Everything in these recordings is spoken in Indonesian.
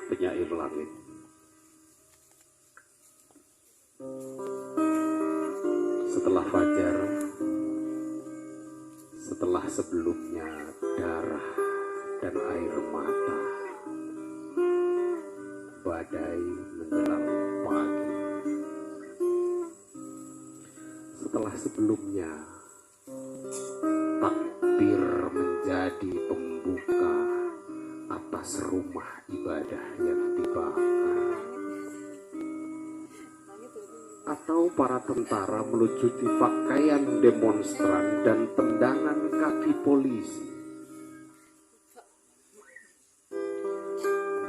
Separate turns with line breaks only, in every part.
penyair langit. Setelah fajar, setelah sebelumnya darah dan air mata, badai menjelang pagi. Setelah sebelumnya takbir menjadi pembuka atas rumah ibadah yang dibakar, atau para tentara melucuti pakaian demonstran dan tendangan kaki polisi.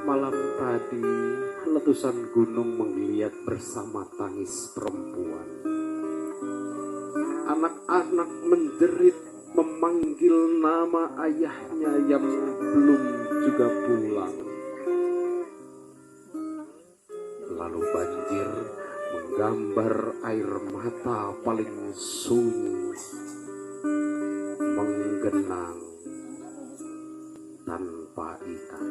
Malam tadi letusan gunung menggeliat bersama tangis perempuan. Anak-anak menjerit memanggil nama ayahnya yang belum juga pulang. Lalu banjir menggambar air mata paling sunyi, menggenang tanpa ikan.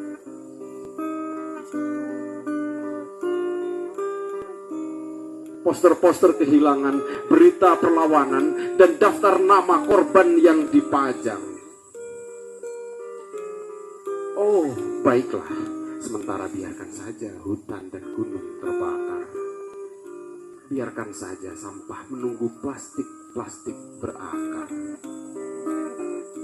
Poster-poster kehilangan, berita perlawanan, dan daftar nama korban yang dipajang. Oh, baiklah, sementara biarkan saja hutan dan gunung terbakar. Biarkan saja sampah menunggu plastik-plastik berakar.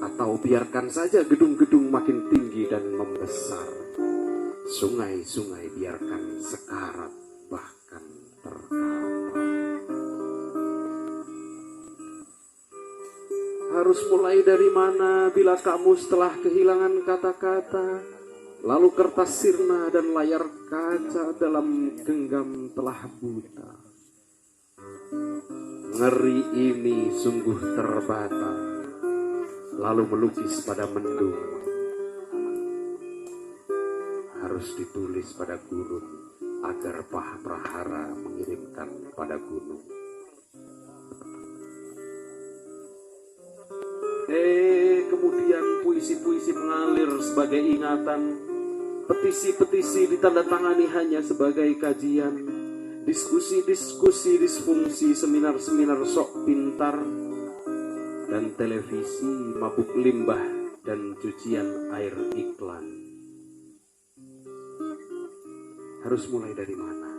Atau biarkan saja gedung-gedung makin tinggi dan membesar. Sungai-sungai biarkan sekarat bahkan terkapar. Harus mulai dari mana bila kamu setelah kehilangan kata-kata, lalu kertas sirna dan layar kaca dalam genggam telah buta. Ngeri ini sungguh terbata, lalu melukis pada mendung. Harus ditulis pada gurun agar prahara mengirimkan pada gunung. Kemudian puisi-puisi mengalir sebagai ingatan, petisi-petisi ditandatangani hanya sebagai kajian, diskusi-diskusi disfungsi, seminar-seminar sok pintar, dan televisi mabuk limbah dan cucian air iklan. Harus mulai dari mana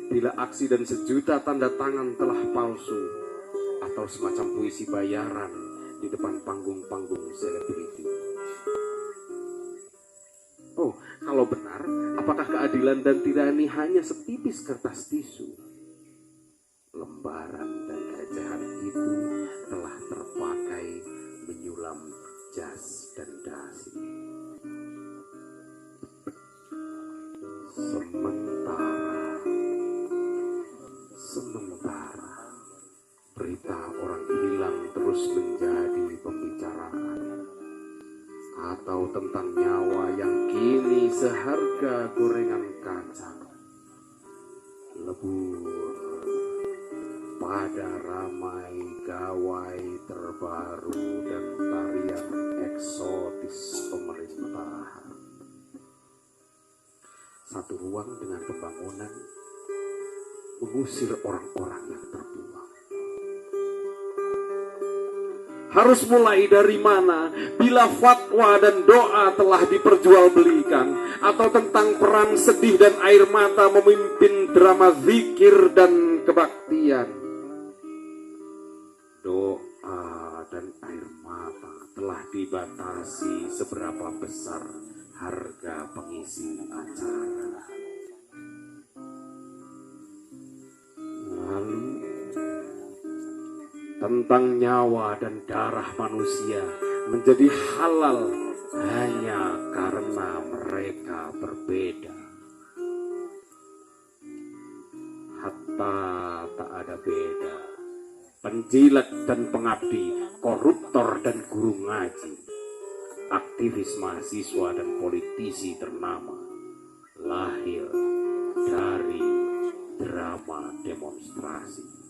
bila aksi dan sejuta tanda tangan telah palsu, atau semacam puisi bayaran di depan panggung-panggung selebriti? Oh, kalau benar, apakah keadilan dan tirani hanya setipis kertas tisu? Lembaran dan recehan itu telah terpakai menyulam jas dan dasi. Sementara berita orang hilang terus menjadi pembicaraan, atau tentang nyawa yang kini seharga gorengan kacang, lebur pada ramai gawai terbaru dan tarian eksotis pemerintahan. Satu ruang dengan pembangunan mengusir orang-orang yang terbuang. Harus mulai dari mana bila fatwa dan doa telah diperjualbelikan, atau tentang peran sedih dan air mata memimpin drama zikir dan kebaktian? Doa dan air mata telah dibatasi seberapa besar harga pengisi acara. Lalu tentang nyawa dan darah manusia menjadi halal hanya karena mereka berbeda. Hatta tak ada beda, penjilat dan pengabdi, koruptor dan guru ngaji, aktivis mahasiswa dan politisi ternama lahir dari drama demonstrasi.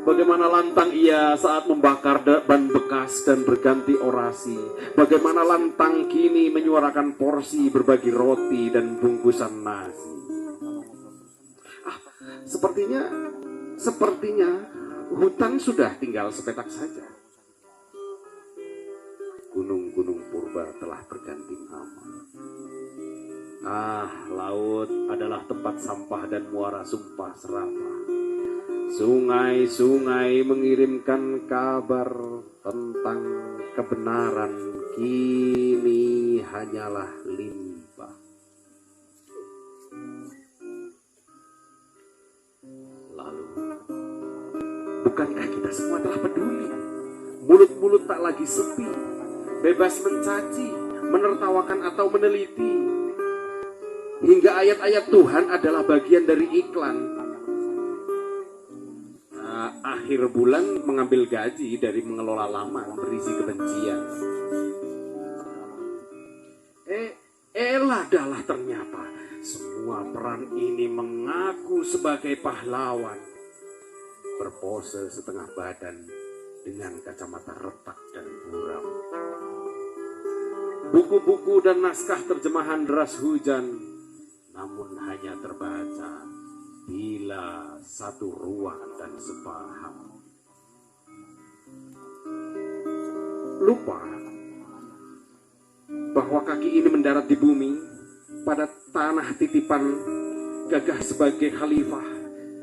Bagaimana lantang ia saat membakar ban bekas dan berganti orasi. Bagaimana lantang kini menyuarakan porsi berbagi roti dan bungkusan nasi. Sepertinya hutan sudah tinggal sepetak saja. Gunung-gunung purba telah berganti nama. Laut adalah tempat sampah dan muara sumpah serapah. Sungai-sungai mengirimkan kabar tentang kebenaran, kini hanyalah limbah. Lalu, bukankah kita semua telah peduli? Mulut-mulut tak lagi sepi, bebas mencaci, menertawakan atau meneliti. Hingga ayat-ayat Tuhan adalah bagian dari iklan. Akhir bulan mengambil gaji dari mengelola laman berisi kebencian. Dalah ternyata semua peran ini mengaku sebagai pahlawan. Berpose setengah badan dengan kacamata retak dan buram. Buku-buku dan naskah terjemahan deras hujan, namun hanya terbaca bila satu ruang dan sepaham. Lupa bahwa kaki ini mendarat di bumi pada tanah titipan, gagah sebagai khalifah,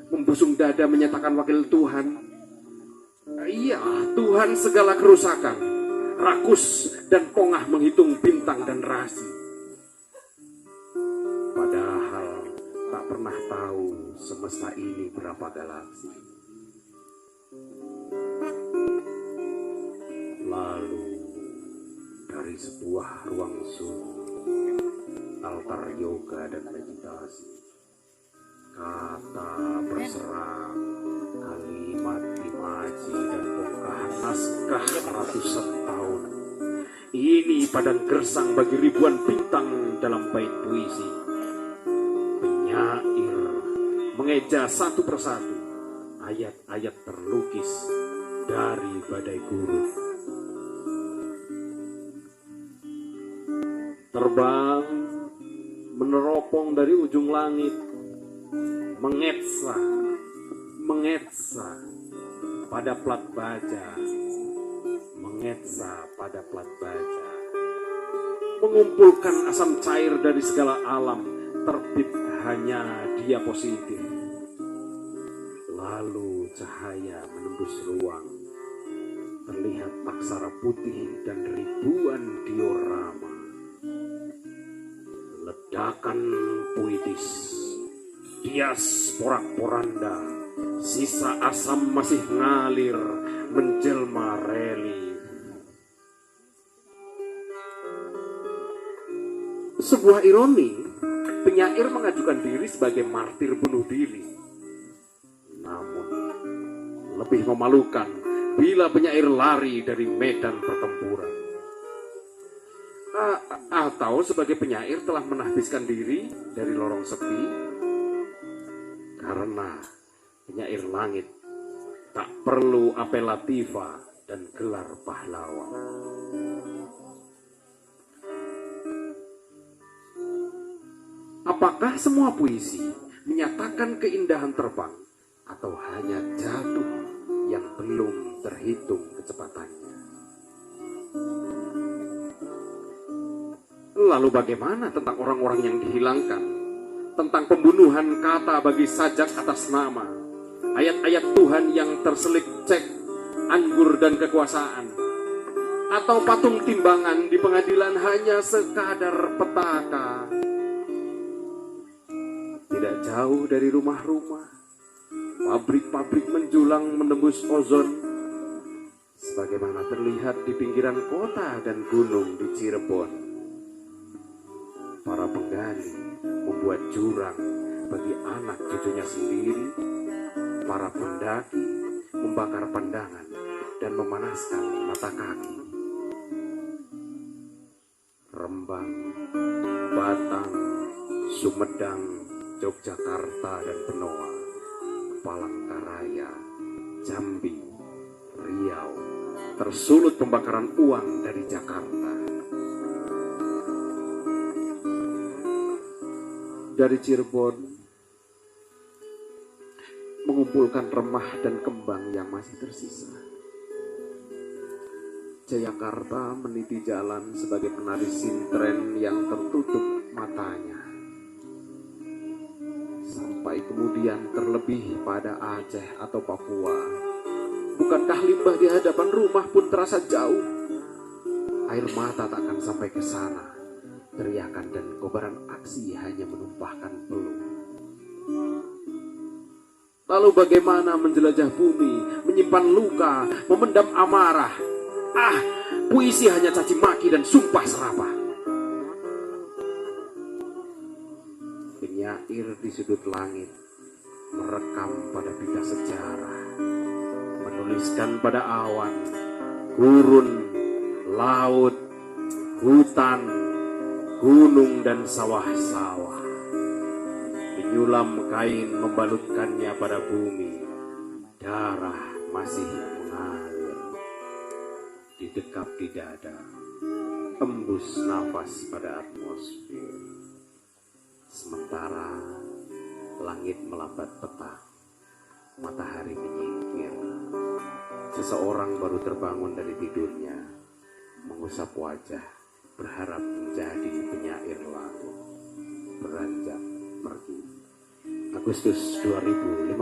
membusung dada menyatakan wakil Tuhan. Iya, Tuhan segala kerusakan, rakus dan pongah menghitung bintang dan rasi. Padahal tak pernah tahu semesta ini berapa galaksi. Lalu dari sebuah ruang sunyi, altar yoga dan meditasi, kata berserang, kalimat imaji dan bongkahan naskah ratusan tahun. Ini padang gersang bagi ribuan bintang dalam bait puisi. Penyair mengeja satu persatu ayat-ayat terlukis dari badai gurun. Terbang meneropong dari ujung langit, mengetsa pada plat baja, mengumpulkan asam cair dari segala alam, terbit hanya dia positif. Lalu cahaya menembus ruang, terlihat aksara putih dan ribuan diorama. Ledakan puitis, bias porak-poranda, sisa asam masih ngalir, menjelma relief. Sebuah ironi, penyair mengajukan diri sebagai martir bunuh diri. Namun, lebih memalukan bila penyair lari dari medan pertempuran. Atau sebagai penyair telah menahbiskan diri dari lorong sepi, karena penyair langit tak perlu apelativa dan gelar pahlawan. Apakah semua puisi menyatakan keindahan terbang, atau hanya jatuh yang belum terhitung kecepatannya? Lalu bagaimana tentang orang-orang yang dihilangkan? Tentang pembunuhan kata bagi sajak atas nama, ayat-ayat Tuhan yang terselip cek, anggur dan kekuasaan, atau patung timbangan di pengadilan hanya sekadar petaka. Tidak jauh dari rumah-rumah, pabrik-pabrik menjulang menembus ozon, sebagaimana terlihat di pinggiran kota dan gunung di Cirebon. Para penggali membuat jurang bagi anak cucunya sendiri. Para pendaki membakar pandangan dan memanaskan mata kaki. Rembang, Batang, Sumedang, Yogyakarta dan Benoa, Palangkaraya, Jambi, Riau, tersulut pembakaran uang dari Jakarta. Dari Cirebon, mengumpulkan remah dan kembang yang masih tersisa. Jayakarta meniti jalan sebagai penari sintren yang tertutup matanya. Sampai kemudian terlebih pada Aceh atau Papua. Bukankah limbah di hadapan rumah pun terasa jauh? Air mata takkan sampai ke sana. Teriakan dan kobaran aksi hanya menumpahkan peluh. Lalu bagaimana menjelajah bumi, menyimpan luka, memendam amarah? Puisi hanya caci maki dan sumpah serapah. Penyair di sudut langit merekam pada pita sejarah, menuliskan pada awan, gurun, laut, hutan, gunung dan sawah-sawah. Menyulam kain membalutkannya pada bumi, darah masih mengalir. Didekap di dada, embus nafas pada atmosfer. Sementara langit melambat petang, matahari menyingkir. Seseorang baru terbangun dari tidurnya, mengusap wajah, berharap menjadi penyair lagu. Beranjak pergi. Agustus 2015.